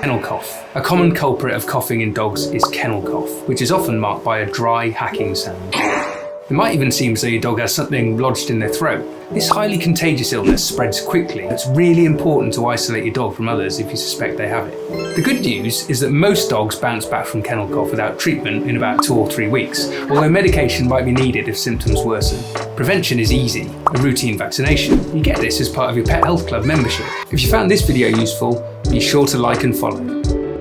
Kennel cough. A common culprit of coughing in dogs is kennel cough, which is often marked by a dry, hacking sound. It might even seem as though your dog has something lodged in their throat. This highly contagious illness spreads quickly. It's really important to isolate your dog from others if you suspect they have it. The good news is that most dogs bounce back from kennel cough without treatment in about 2 or 3 weeks, although medication might be needed if symptoms worsen. Prevention is easy, a routine vaccination. You get this as part of your Pet Health Club membership. If you found this video useful, be sure to like and follow.